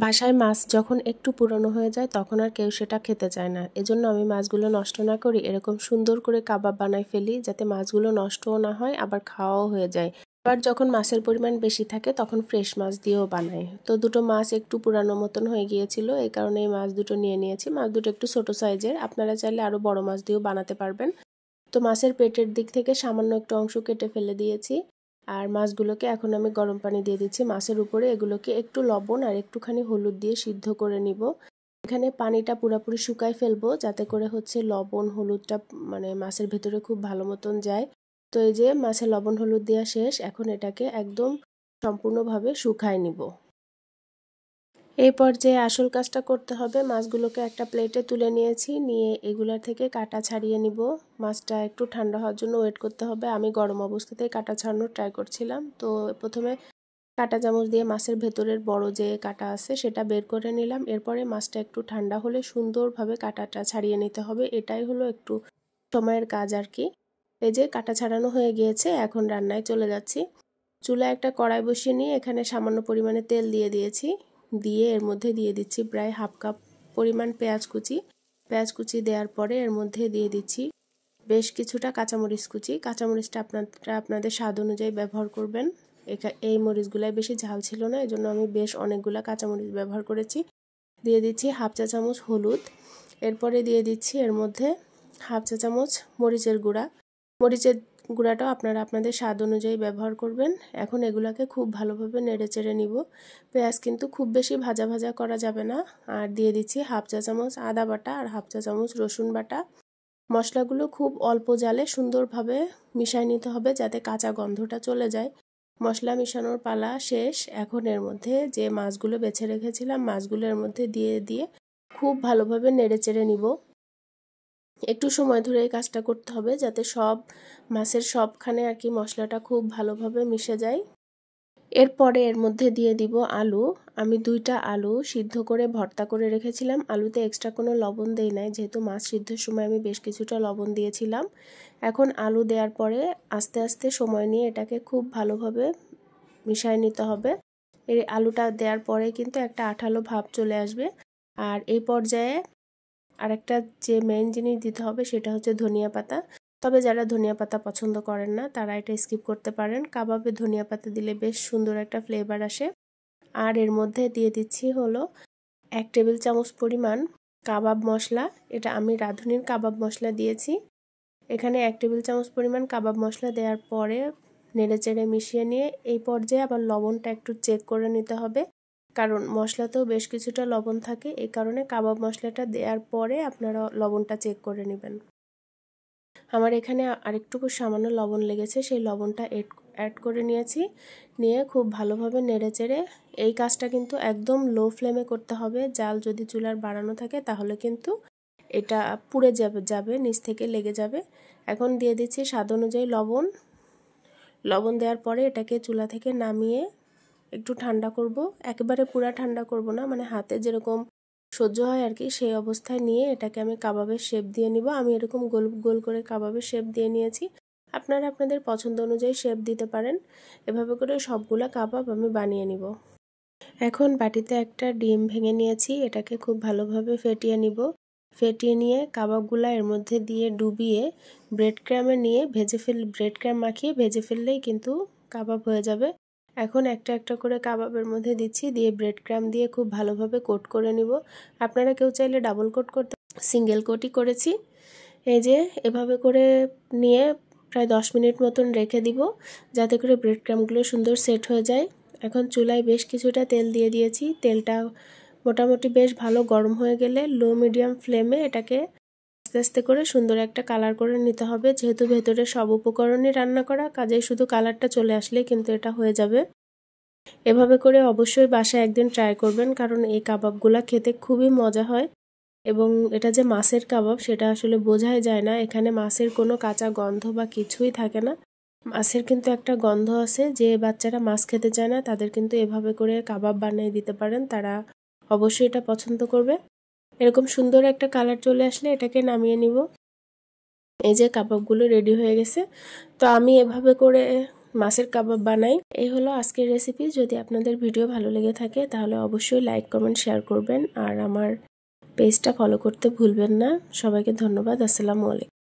বাসায় মাছ যখন একটু পুরনো হয়ে যায় তখন আর কেউ সেটা খেতে চায় না। এজন্য আমি মাছগুলো নষ্ট না করি এরকম সুন্দর করে কাবাব বানায় ফেলি, যাতে মাছগুলো নষ্টও না হয় আবার খাওয়াও হয়ে যায়। আবার যখন মাছের পরিমাণ বেশি থাকে তখন ফ্রেশ মাছ দিয়েও বানাই। তো দুটো মাছ একটু পুরানো মতন হয়ে গিয়েছিল, এই কারণে এই মাছ দুটো নিয়ে নিয়েছি। মাছ দুটো একটু ছোট সাইজের, আপনারা চাইলে আরও বড় মাছ দিয়েও বানাতে পারবেন। তো মাছের পেটের দিক থেকে সামান্য একটু অংশ কেটে ফেলে দিয়েছি। আর মাছগুলোকে এখন আমি গরম পানি দিয়ে দিচ্ছি মাছের উপরে। এগুলোকে একটু লবণ আর একটুখানি হলুদ দিয়ে সিদ্ধ করে নিব। এখানে পানিটা পুরোপুরি শুকাই ফেলবো, যাতে করে লবণ হলুদটা মাছের ভেতরে খুব ভালো মতন যায়। তো এই যে মাছের লবণ হলুদ দেওয়া শেষ, এখন এটাকে একদম সম্পূর্ণভাবে শুকায় নিব। এই পর্যায়ে আসল কাজটা করতে হবে। মাছগুলোকে একটা প্লেটে তুলে নিয়েছি, নিয়ে এগুলার থেকে কাটা ছাড়িয়ে নিব। মাছটা একটু ঠান্ডা হওয়ার জন্য ওয়েট করতে হবে। আমি গরম অবস্থাতেই কাটা ছাড়ানোর ট্রাই করছিলাম। তো প্রথমে কাটা চামচ দিয়ে মাছের ভেতরের বড় যে কাটা আছে সেটা বের করে নিলাম। এরপরে মাছটা একটু ঠান্ডা হলে সুন্দরভাবে কাটাটা ছাড়িয়ে নিতে হবে। এটাই হলো একটু সময়ের কাজ আর কি। এই যে কাটা ছাড়ানো হয়ে গিয়েছে, এখন রান্নায় চলে যাচ্ছি। চুলায় একটা কড়াই বসিয়ে নিয়ে এখানে সামান্য পরিমাণে তেল দিয়ে দিয়েছি। দিয়ে এর মধ্যে দিয়ে দিচ্ছি প্রায় হাফ কাপ পরিমাণ পেঁয়াজ কুচি দেওয়ার পরে এর মধ্যে দিয়ে দিচ্ছি বেশ কিছুটা কাঁচামরিচ কুচি। কাঁচামরিচটা আপনারা আপনাদের স্বাদ অনুযায়ী ব্যবহার করবেন। এই মরিচগুলাই বেশি ঝাল ছিল না, এজন্য আমি বেশ অনেকগুলা কাঁচামরিচ ব্যবহার করেছি। দিয়ে দিচ্ছি হাফ চা চামচ হলুদ। এরপরে দিয়ে দিচ্ছি এর মধ্যে হাফ চা চামচ মরিচের গুঁড়াটাও আপনারা আপনাদের স্বাদ অনুযায়ী ব্যবহার করবেন। এখন এগুলাকে খুব ভালোভাবে নেড়েচেড়ে নিব। পেঁয়াজ কিন্তু খুব বেশি ভাজা ভাজা করা যাবে না। আর দিয়ে দিচ্ছি হাফ চা চামচ আদা বাটা আর হাফ চা চামচ রসুন বাটা। মশলাগুলো খুব অল্প জালে সুন্দরভাবে মিশিয়ে নিতে হবে, যাতে কাঁচা গন্ধটা চলে যায়। মশলা মিশানোর পালা শেষ। এখন এর মধ্যে যে মাছগুলো বেছে রেখেছিলাম মাছগুলো এর মধ্যে দিয়ে খুব ভালোভাবে নেড়েচেড়ে নিব। একটু সময় ধরে এই কাজটা করতে হবে, যাতে সব মাছের সবখানে আর কি মশলাটা খুব ভালোভাবে মিশে যায়। এরপরে এর মধ্যে দিয়ে দিব আলু। আমি 2টা আলু সিদ্ধ করে ভর্তা করে রেখেছিলাম। আলুতে এক্সট্রা কোনো লবণ দেই নাই, যেহেতু মাছ সিদ্ধের সময় আমি বেশ কিছুটা লবণ দিয়েছিলাম। এখন আলু দেওয়ার পরে আস্তে আস্তে সময় নিয়ে এটাকে খুব ভালোভাবে মিশিয়ে নিতে হবে। এই আলুটা দেওয়ার পরে কিন্তু একটা আঠালো ভাব চলে আসবে। আর এই পর্যায়ে আরেকটা যে মেইন জিনিস দিতে হবে সেটা হচ্ছে ধনিয়া পাতা। তবে যারা ধনিয়া পাতা পছন্দ করেন না তারা এটা স্কিপ করতে পারেন। কাবাবে ধনিয়া পাতা দিলে বেশ সুন্দর একটা ফ্লেভার আসে। আর এর মধ্যে দিয়ে দিচ্ছি হলো 1 টেবিল চামচ পরিমাণ কাবাব মশলা। এটা আমি রাঁধুনির কাবাব মশলা দিয়েছি। এখানে 1 টেবিল চামচ পরিমাণ কাবাব মশলা দেওয়ার পরে নেড়েচেড়ে মিশিয়ে নিয়ে এই পর্যায়ে আবার লবণটা একটু চেক করে নিতে হবে, কারণ মশলাতেও বেশ কিছুটা লবণ থাকে। এই কারণে কাবাব মশলাটা দেওয়ার পরে আপনারা লবণটা চেক করে নেবেন। আমার এখানে আরেকটু সামান্য লবণ লেগেছে, সেই লবণটা অ্যাড করে নিয়েছি। নিয়ে খুব ভালোভাবে নেড়েচেড়ে এই কাজটা কিন্তু একদম লো ফ্লেমে করতে হবে। জাল যদি চুলার বাড়ানো থাকে তাহলে কিন্তু এটা পুড়ে যাবে নিচ থেকে লেগে যাবে। এখন দিয়ে দিচ্ছি স্বাদ অনুযায়ী লবণ দেওয়ার পরে এটাকে চুলা থেকে নামিয়ে একটু ঠান্ডা করব। একেবারে পুরা ঠান্ডা করব না, হাতে যেরকম সহ্য হয় আর কি, সেই অবস্থায় নিয়ে এটাকে আমি কাবাবের শেপ দিয়ে নিব। আমি এরকম গোল গোল করে কাবাবের শেপ দিয়ে নিয়েছি। আপনারা আপনাদের পছন্দ অনুযায়ী শেপ দিতে পারেন। এভাবে করে সবগুলা কাবাব আমি বানিয়ে নিব। এখন বাটিতে একটা ডিম ভেঙে নিয়েছি, এটাকে খুব ভালোভাবে ফেটিয়ে নিব। ফেটিয়ে নিয়ে কাবাবগুলা এর মধ্যে দিয়ে ডুবিয়ে ব্রেড ক্রাম মাখিয়ে ভেজে ফেললেই কিন্তু কাবাব হয়ে যাবে। এখন একটা একটা করে কাবাবের মধ্যে দিচ্ছি, দিয়ে ব্রেড ক্রাম দিয়ে খুব ভালোভাবে কোট করে নিব। আপনারা কেউ চাইলে ডাবল কোট করতে, সিঙ্গেল কোটই করেছি। এই যে এভাবে করে নিয়ে প্রায় 10 মিনিট মতন রেখে দিব, যাতে করে ব্রেড ক্রামগুলো সুন্দর সেট হয়ে যায়। এখন চুলায় বেশ কিছুটা তেল দিয়ে দিয়েছি। তেলটা মোটামুটি বেশ ভালো গরম হয়ে গেলে লো মিডিয়াম ফ্লেমে এটাকে আস্তে আস্তে করে সুন্দর একটা কালার করে নিতে হবে। যেহেতু ভেতরে সব উপকরণই রান্না করা, কাজেই শুধু কালারটা চলে আসলে কিন্তু এটা হয়ে যাবে। এভাবে করে অবশ্যই বাসায় একদিন ট্রাই করবেন, কারণ এই কাবাবগুলা খেতে খুবই মজা হয়। এবং এটা যে মাছের কাবাব সেটা আসলে বোঝাই যায় না। এখানে মাছের কোনো কাঁচা গন্ধ বা কিছুই থাকে না। মাছের কিন্তু একটা গন্ধ আছে, যে বাচ্চারা মাছ খেতে চায় না তাদের কিন্তু এভাবে করে কাবাব বানিয়ে দিতে পারেন, তারা অবশ্যই এটা পছন্দ করবে। এরকম সুন্দর একটা কালার চলে আসলে এটাকে নামিয়ে নিব। এই যে কাবাবগুলো রেডি হয়ে গেছে। তো আমি এভাবে করে মাছের কাবাব বানাই। এই হলো আজকের রেসিপি। যদি আপনাদের ভিডিও ভালো লেগে থাকে তাহলে অবশ্যই লাইক, কমেন্ট, শেয়ার করবেন আর আমার পেজটা ফলো করতে ভুলবেন না। সবাইকে ধন্যবাদ। আসসালামু আলাইকুম।